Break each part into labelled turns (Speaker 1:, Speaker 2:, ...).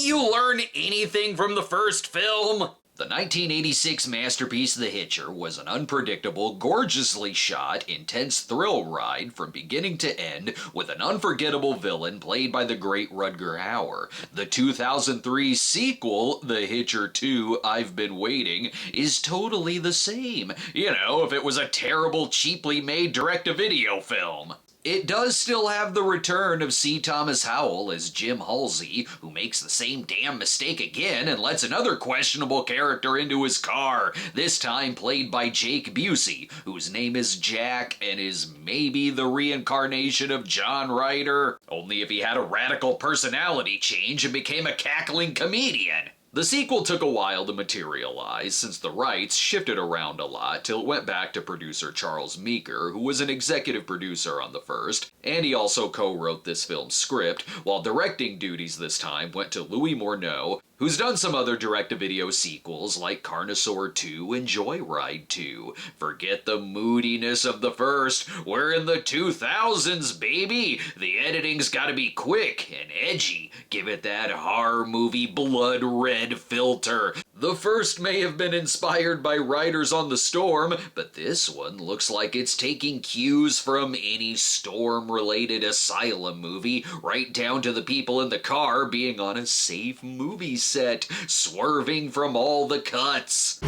Speaker 1: you learn anything from the first film? The 1986 masterpiece The Hitcher was an unpredictable, gorgeously shot, intense thrill ride from beginning to end with an unforgettable villain played by the great Rutger Hauer. The 2003 sequel, The Hitcher 2, I've Been Waiting, is totally the same. You know, if it was a terrible, cheaply made direct-to-video film. It does still have the return of C. Thomas Howell as Jim Halsey, who makes the same damn mistake again and lets another questionable character into his car, this time played by Jake Busey, whose name is Jack and is maybe the reincarnation of John Ryder, only if he had a radical personality change and became a cackling comedian. The sequel took a while to materialize since the rights shifted around a lot till it went back to producer Charles Meeker, who was an executive producer on the first, and he also co-wrote this film's script, while directing duties this time went to Louis Morneau, who's done some other direct-to-video sequels like Carnosaur 2 and Joyride 2. Forget the moodiness of the first, we're in the 2000s, baby! The editing's gotta be quick and edgy, give it that horror movie blood red filter. The first may have been inspired by Riders on the Storm, but this one looks like it's taking cues from any storm-related asylum movie, right down to the people in the car being on a safe movie set, swerving from all the cuts.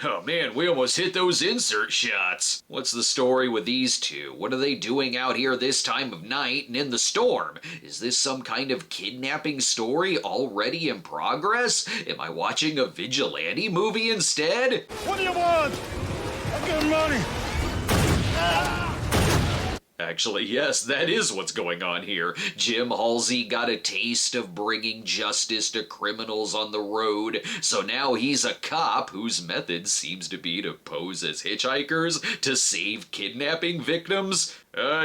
Speaker 1: Oh man, we almost hit those insert shots. What's the story with these two? What are they doing out here this time of night and in the storm? Is this some kind of kidnapping story already in progress? Am I watching a vigilante movie instead?
Speaker 2: What do you want? I got money.
Speaker 1: Actually, yes, that is what's going on here. Jim Halsey got a taste of bringing justice to criminals on the road, so now he's a cop whose method seems to be to pose as hitchhikers to save kidnapping victims.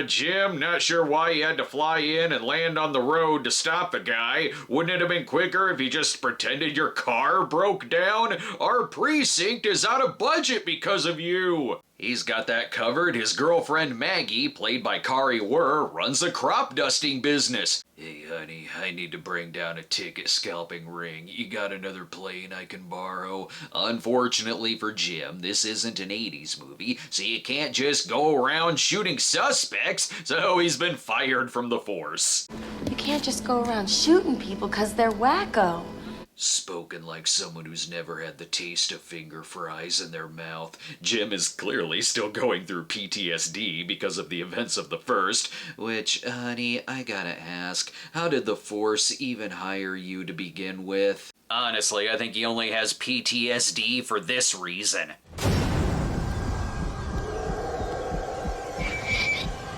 Speaker 1: Jim, not sure why you had to fly in and land on the road to stop the guy. Wouldn't it have been quicker if you just pretended your car broke down? Our precinct is out of budget because of you. He's got that covered. His girlfriend Maggie, played by Kari Wurr, runs a crop dusting business. Hey honey, I need to bring down a ticket scalping ring. You got another plane I can borrow? Unfortunately for Jim, this isn't an 80s movie, so you can't just go around shooting suspects, so he's been fired from the force.
Speaker 3: You can't just go around shooting people because they're wacko.
Speaker 1: Spoken like someone who's never had the taste of finger fries in their mouth. Jim is clearly still going through PTSD because of the events of the first, which, honey, I gotta ask, how did the Force even hire you to begin with? Honestly, I think he only has PTSD for this reason.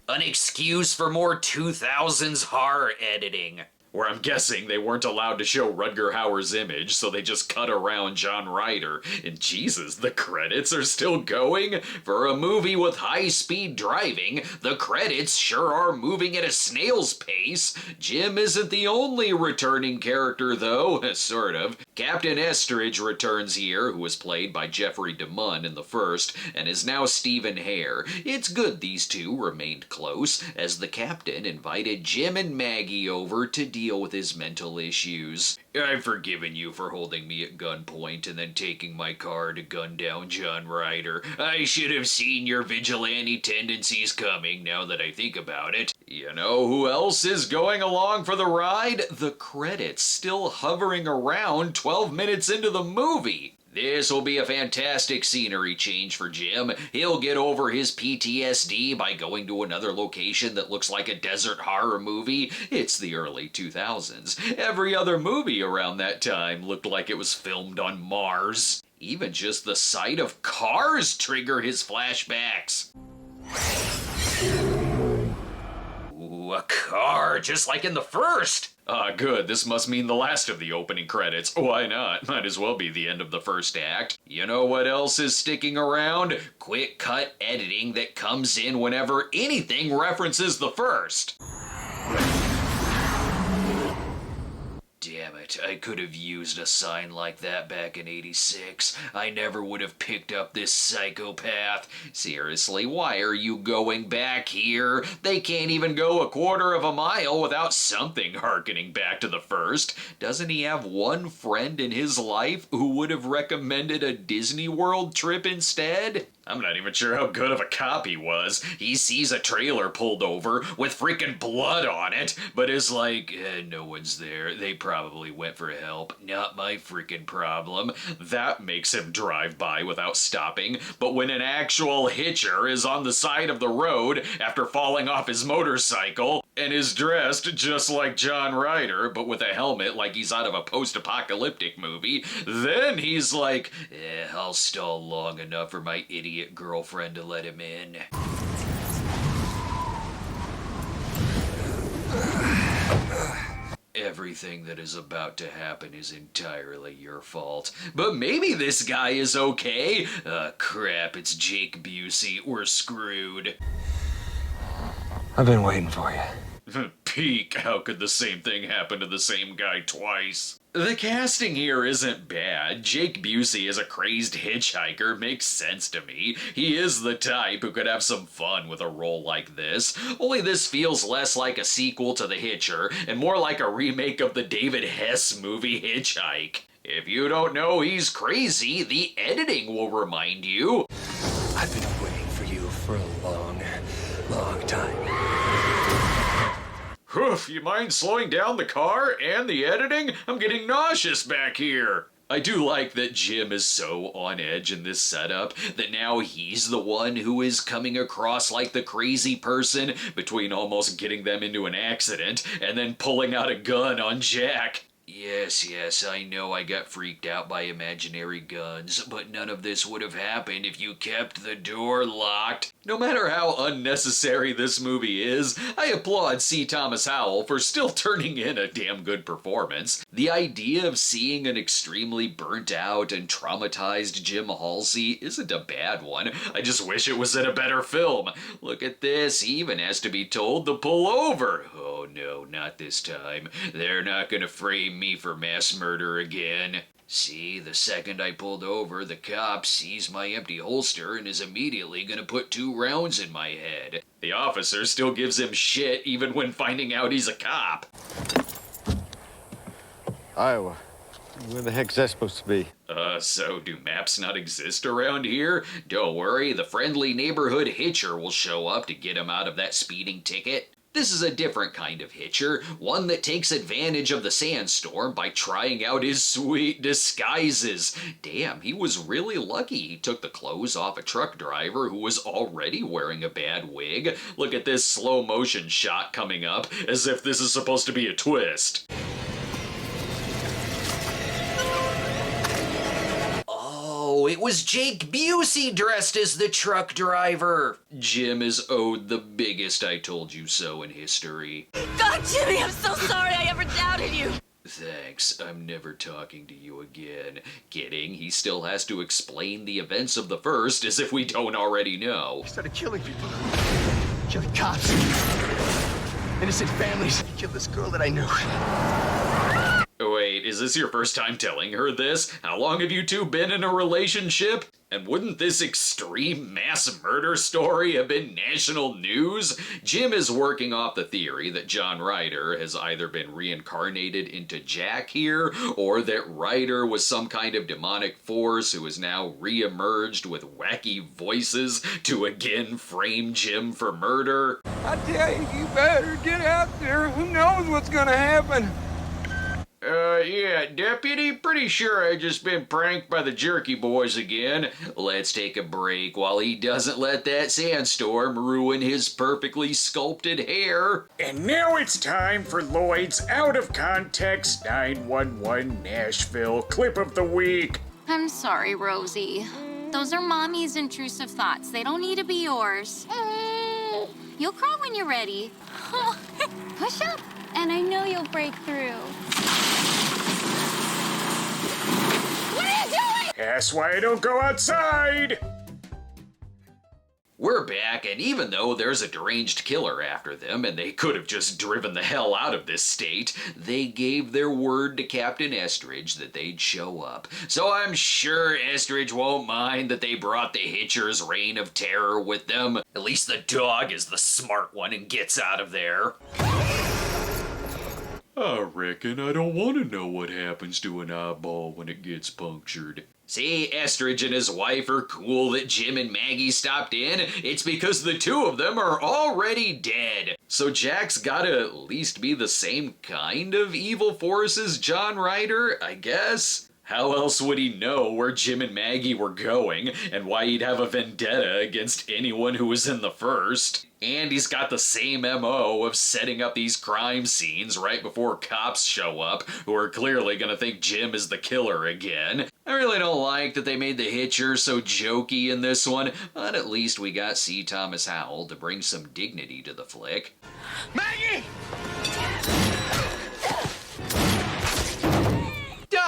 Speaker 1: An excuse for more 2000s horror editing. Where I'm guessing they weren't allowed to show Rutger Hauer's image, so they just cut around John Ryder. And Jesus, the credits are still going? For a movie with high-speed driving, the credits sure are moving at a snail's pace. Jim isn't the only returning character, though, sort of. Captain Estridge returns here, who was played by Jeffrey DeMunn in the first, and is now Stephen Hare. It's good these two remained close, as the captain invited Jim and Maggie over to deal with his mental issues. I've forgiven you for holding me at gunpoint and then taking my car to gun down John Ryder. I should have seen your vigilante tendencies coming now that I think about it. You know who else is going along for the ride? The credits still hovering around 12 minutes into the movie. This will be a fantastic scenery change for Jim. He'll get over his PTSD by going to another location that looks like a desert horror movie. It's the early 2000s. Every other movie around that time looked like it was filmed on Mars. Even just the sight of cars trigger his flashbacks. Ooh, a car, just like in the first. Good, this must mean the last of the opening credits. Why not? Might as well be the end of the first act. You know what else is sticking around? Quick cut editing that comes in whenever anything references the first. Damn it, I could have used a sign like that back in '86. I never would have picked up this psychopath. Seriously, why are you going back here? They can't even go a quarter of a mile without something harkening back to the first. Doesn't he have one friend in his life who would have recommended a Disney World trip instead? I'm not even sure how good of a cop he was. He sees a trailer pulled over with freaking blood on it, but is like, no one's there. They probably went for help. Not my freaking problem. That makes him drive by without stopping. But when an actual hitcher is on the side of the road after falling off his motorcycle and is dressed just like John Ryder, but with a helmet like he's out of a post-apocalyptic movie, then he's like, I'll stall long enough for my idiot girlfriend to let him in. Everything that is about to happen is entirely your fault. But maybe this guy is okay. Crap, it's Jake Busey. We're screwed.
Speaker 4: I've been waiting for you.
Speaker 1: Peak, how could the same thing happen to the same guy twice? The casting here isn't bad. Jake Busey as a crazed hitchhiker makes sense to me. He is the type who could have some fun with a role like this. Only this feels less like a sequel to The Hitcher and more like a remake of the David Hess movie Hitchhike. If you don't know he's crazy, the editing will remind you.
Speaker 4: I've been waiting for you for a long, long time.
Speaker 1: Oof, you mind slowing down the car and the editing? I'm getting nauseous back here. I do like that Jim is so on edge in this setup that now he's the one who is coming across like the crazy person between almost getting them into an accident and then pulling out a gun on Jack. Yes, I know I got freaked out by imaginary guns, but none of this would have happened if you kept the door locked. No matter how unnecessary this movie is, I applaud C. Thomas Howell for still turning in a damn good performance. The idea of seeing an extremely burnt out and traumatized Jim Halsey isn't a bad one. I just wish it was in a better film. Look at this, he even has to be told to pull over. Oh no, not this time. They're not gonna frame me for mass murder again. See, the second I pulled over, the cop sees my empty holster and is immediately gonna put 2 rounds in my head. The officer still gives him shit even when finding out he's a cop.
Speaker 5: Iowa. Where the heck's that supposed to be?
Speaker 1: So do maps not exist around here? Don't worry, the friendly neighborhood hitcher will show up to get him out of that speeding ticket. This is a different kind of hitcher, one that takes advantage of the sandstorm by trying out his sweet disguises. Damn, he was really lucky he took the clothes off a truck driver who was already wearing a bad wig. Look at this slow motion shot coming up, as if this is supposed to be a twist. Oh, it was Jake Busey dressed as the truck driver. Jim is owed the biggest I told you so in history.
Speaker 3: God, Jimmy, I'm so sorry I ever doubted you.
Speaker 1: Thanks, I'm never talking to you again. Kidding, he still has to explain the events of the first as if we don't already know.
Speaker 4: He started killing people. Killing cops. Innocent families. He killed this girl that I knew.
Speaker 1: Wait, is this your first time telling her this? How long have you two been in a relationship? And wouldn't this extreme mass murder story have been national news? Jim is working off the theory that John Ryder has either been reincarnated into Jack here, or that Ryder was some kind of demonic force who is now re-emerged with wacky voices to again frame Jim for murder.
Speaker 2: I tell you, you better get out there. Who knows what's gonna happen?
Speaker 1: Yeah, Deputy, pretty sure I just been pranked by the Jerky Boys again. Let's take a break while he doesn't let that sandstorm ruin his perfectly sculpted hair.
Speaker 6: And now it's time for Lloyd's Out of Context 911 Nashville Clip of the Week.
Speaker 7: I'm sorry, Rosie. Those are Mommy's intrusive thoughts. They don't need to be yours. You'll cry when you're ready. Push up, and I know you'll break through.
Speaker 6: That's why I don't go outside.
Speaker 1: We're back, and even though there's a deranged killer after them, and they could have just driven the hell out of this state, they gave their word to Captain Estridge that they'd show up. So I'm sure Estridge won't mind that they brought the Hitcher's reign of terror with them. At least the dog is the smart one and gets out of there. I reckon I don't want to know what happens to an eyeball when it gets punctured. See, Estridge and his wife are cool that Jim and Maggie stopped in. It's because the two of them are already dead. So Jack's gotta at least be the same kind of evil force as John Ryder, I guess? How else would he know where Jim and Maggie were going, and why he'd have a vendetta against anyone who was in the first? And he's got the same MO of setting up these crime scenes right before cops show up, who are clearly gonna think Jim is the killer again. I really don't like that they made the Hitcher so jokey in this one, but at least we got C. Thomas Howell to bring some dignity to the flick.
Speaker 4: Maggie!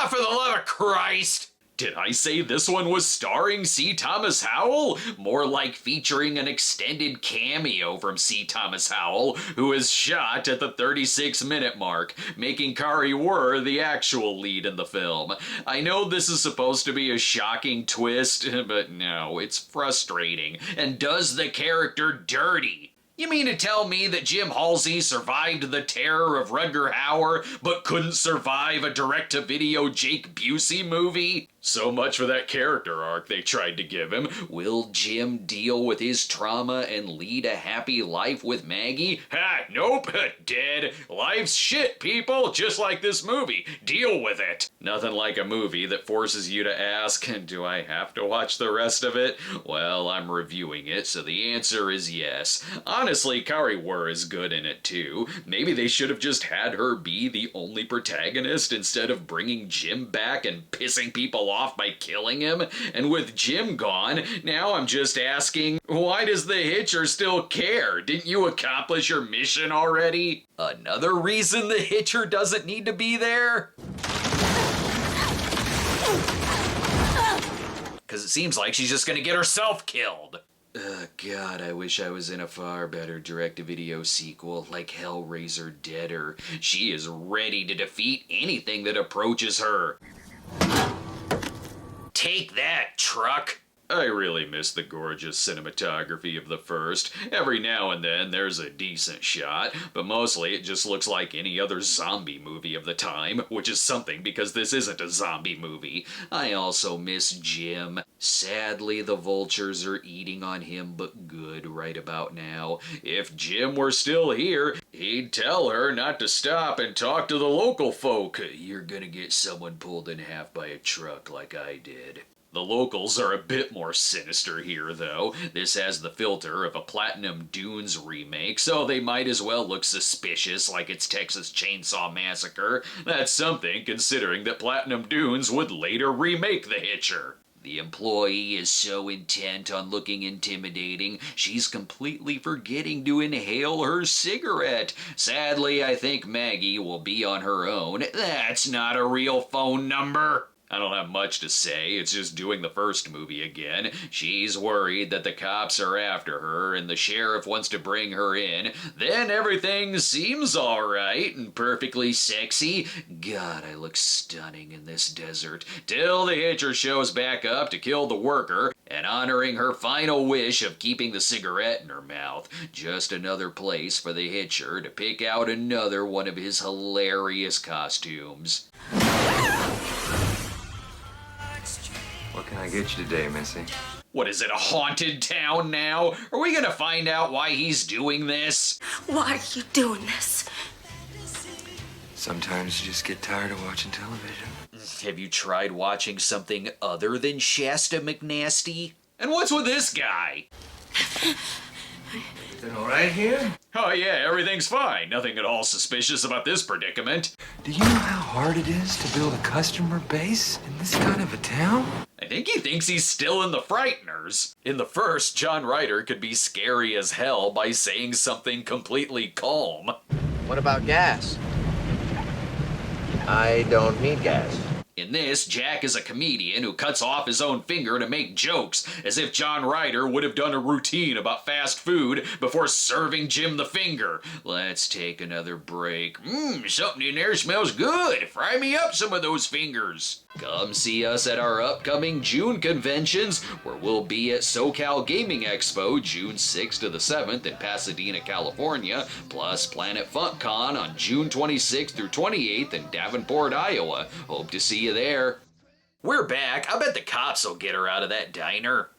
Speaker 1: For the love of Christ! Did I say this one was starring C. Thomas Howell? More like featuring an extended cameo from C. Thomas Howell, who is shot at the 36-minute mark, making Kari Wurr the actual lead in the film. I know this is supposed to be a shocking twist, but no, it's frustrating and does the character dirty. You mean to tell me that Jim Halsey survived the terror of Rutger Hauer, but couldn't survive a direct-to-video Jake Busey movie? So much for that character arc they tried to give him. Will Jim deal with his trauma and lead a happy life with Maggie? Ha! Nope! Dead! Life's shit, people! Just like this movie. Deal with it! Nothing like a movie that forces you to ask, do I have to watch the rest of it? Well, I'm reviewing it, so the answer is yes. Honestly, Kari Wurr is good in it too. Maybe they should have just had her be the only protagonist instead of bringing Jim back and pissing people off by killing him. And with Jim gone, now I'm just asking, why does the Hitcher still care? Didn't you accomplish your mission already? Another reason the Hitcher doesn't need to be there? Because it seems like she's just gonna get herself killed. God, I wish I was in a far better direct-to-video sequel like Hellraiser Deader. She is ready to defeat anything that approaches her. Take that, truck! I really miss the gorgeous cinematography of the first. Every now and then there's a decent shot, but mostly it just looks like any other zombie movie of the time, which is something because this isn't a zombie movie. I also miss Jim. Sadly, the vultures are eating on him, but good right about now. If Jim were still here, he'd tell her not to stop and talk to the local folk. You're gonna get someone pulled in half by a truck like I did. The locals are a bit more sinister here, though. This has the filter of a Platinum Dunes remake, so they might as well look suspicious like it's Texas Chainsaw Massacre. That's something, considering that Platinum Dunes would later remake The Hitcher. The employee is so intent on looking intimidating, she's completely forgetting to inhale her cigarette. Sadly, I think Maggie will be on her own. That's not a real phone number. I don't have much to say, it's just doing the first movie again. She's worried that the cops are after her and the sheriff wants to bring her in. Then everything seems alright and perfectly sexy. God, I look stunning in this desert. Till the Hitcher shows back up to kill the worker and honoring her final wish of keeping the cigarette in her mouth. Just another place for the Hitcher to pick out another one of his hilarious costumes.
Speaker 8: What can I get you today, Missy?
Speaker 1: What is it, a haunted town now? Are we gonna find out why he's doing this?
Speaker 3: Why are you doing this?
Speaker 8: Sometimes you just get tired of watching television.
Speaker 1: Have you tried watching something other than Shasta McNasty? And what's with this guy?
Speaker 8: Everything all right here?
Speaker 1: Oh yeah, everything's fine. Nothing at all suspicious about this predicament.
Speaker 8: Do you know how hard it is to build a customer base in this kind of a town?
Speaker 1: I think he thinks he's still in the Frighteners. In the first, John Ryder could be scary as hell by saying something completely calm.
Speaker 9: What about gas? I don't need gas.
Speaker 1: In this, Jack is a comedian who cuts off his own finger to make jokes, as if John Ryder would have done a routine about fast food before serving Jim the finger. Let's take another break. Something in there smells good. Fry me up some of those fingers. Come see us at our upcoming June conventions, where we'll be at SoCal Gaming Expo June 6th to the 7th in Pasadena, California, plus Planet FunkCon on June 26th through 28th in Davenport, Iowa. Hope to see you there. We're back. I bet the cops will get her out of that diner.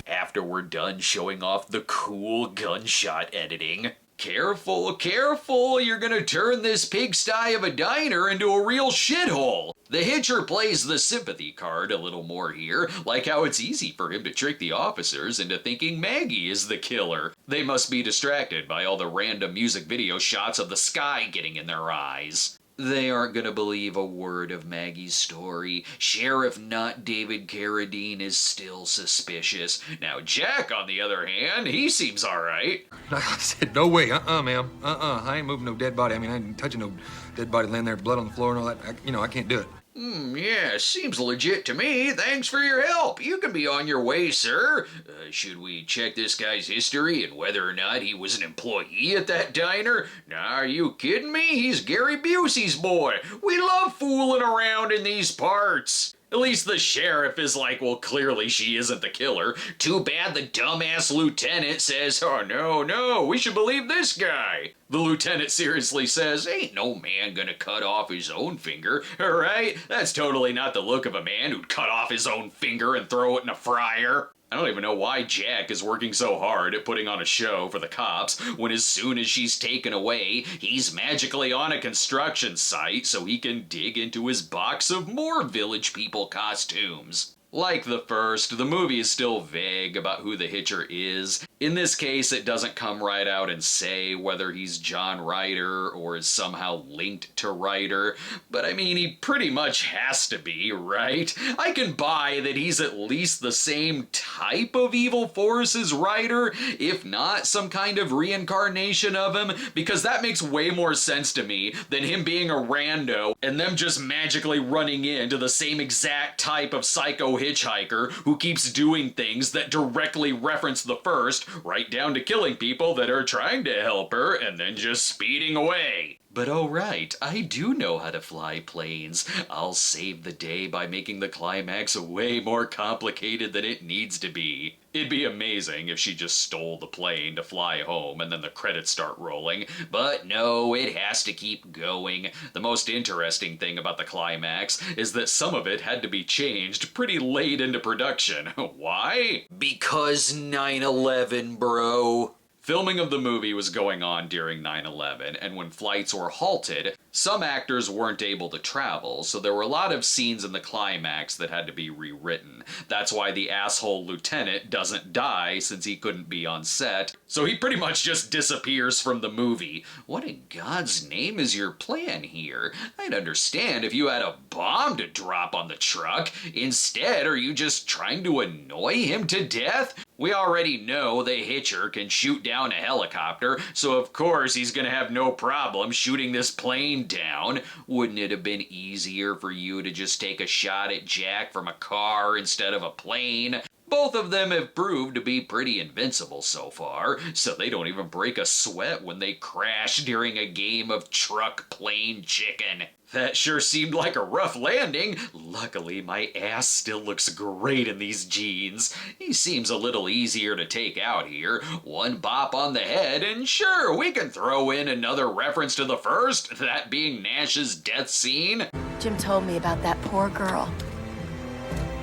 Speaker 1: After we're done showing off the cool gunshot editing. Careful, careful, you're gonna turn this pigsty of a diner into a real shithole. The Hitcher plays the sympathy card a little more here, like how it's easy for him to trick the officers into thinking Maggie is the killer. They must be distracted by all the random music video shots of the sky getting in their eyes. They aren't gonna believe a word of Maggie's story. Sheriff Not David Carradine is still suspicious. Now Jack, on the other hand, he seems alright.
Speaker 8: I said, no way, ma'am. I ain't moving no dead body. I mean, I ain't touching no dead body laying there, blood on the floor and all that. I can't do it.
Speaker 1: Yeah, seems legit to me. Thanks for your help. You can be on your way, sir. Should we check this guy's history and whether or not he was an employee at that diner? Nah, are you kidding me? He's Gary Busey's boy. We love fooling around in these parts. At least the sheriff is like, well, clearly she isn't the killer. Too bad the dumbass lieutenant says, oh, no, we should believe this guy. The lieutenant seriously says, ain't no man gonna cut off his own finger, alright? That's totally not the look of a man who'd cut off his own finger and throw it in a fryer. I don't even know why Jack is working so hard at putting on a show for the cops when as soon as she's taken away, he's magically on a construction site so he can dig into his box of more Village People costumes. Like the first, the movie is still vague about who the Hitcher is. In this case, it doesn't come right out and say whether he's John Ryder or is somehow linked to Ryder, but I mean, he pretty much has to be, right? I can buy that he's at least the same type of evil force as Ryder, if not some kind of reincarnation of him, because that makes way more sense to me than him being a rando and them just magically running into the same exact type of psycho hitchhiker who keeps doing things that directly reference the first, right down to killing people that are trying to help her and then just speeding away. But oh right, I do know how to fly planes. I'll save the day by making the climax way more complicated than it needs to be. It'd be amazing if she just stole the plane to fly home and then the credits start rolling, but no, it has to keep going. The most interesting thing about the climax is that some of it had to be changed pretty late into production. Why? Because 9/11, bro. Filming of the movie was going on during 9/11, and when flights were halted, some actors weren't able to travel, so there were a lot of scenes in the climax that had to be rewritten. That's why the asshole lieutenant doesn't die, since he couldn't be on set, so he pretty much just disappears from the movie. What in God's name is your plan here? I'd understand if you had a bomb to drop on the truck. Instead, are you just trying to annoy him to death? We already know the Hitcher can shoot down a helicopter, so of course he's gonna have no problem shooting this plane down. Wouldn't it have been easier for you to just take a shot at Jack from a car instead of a plane? Both of them have proved to be pretty invincible so far, so they don't even break a sweat when they crash during a game of truck, plane, chicken. That sure seemed like a rough landing. Luckily, my ass still looks great in these jeans. He seems a little easier to take out here. One bop on the head, and sure, we can throw in another reference to the first, that being Nash's death scene.
Speaker 3: Jim told me about that poor girl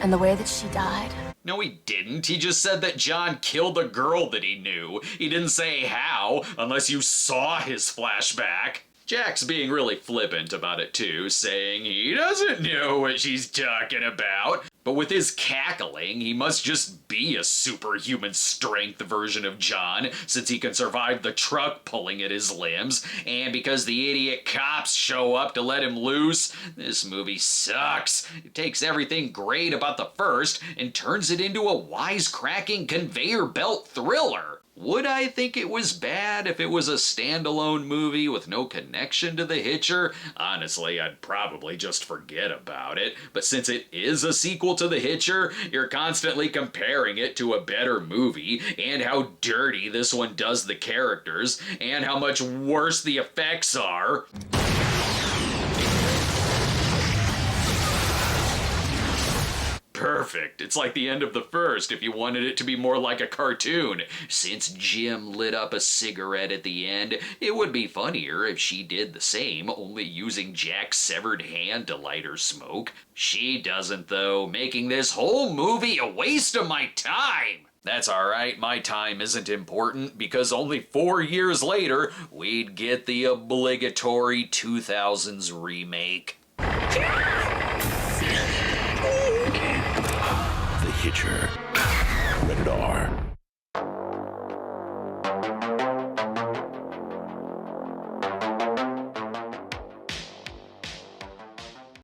Speaker 3: and the way that she died.
Speaker 1: No, he didn't. He just said that John killed a girl that he knew. He didn't say how, unless you saw his flashback. Jack's being really flippant about it too, saying he doesn't know what she's talking about. But with his cackling, he must just be a superhuman strength version of John, since he can survive the truck pulling at his limbs, and because the idiot cops show up to let him loose. This movie sucks. It takes everything great about the first and turns it into a wisecracking conveyor belt thriller. Would I think it was bad if it was a standalone movie with no connection to The Hitcher? Honestly, I'd probably just forget about it. But since it is a sequel to The Hitcher, you're constantly comparing it to a better movie, and how dirty this one does the characters, and how much worse the effects are. Perfect. It's like the end of the first if you wanted it to be more like a cartoon. Since Jim lit up a cigarette at the end, it would be funnier if she did the same, only using Jack's severed hand to light her smoke. She doesn't though, making this whole movie a waste of my time. That's alright, my time isn't important because only 4 years later, we'd get the obligatory 2000s remake.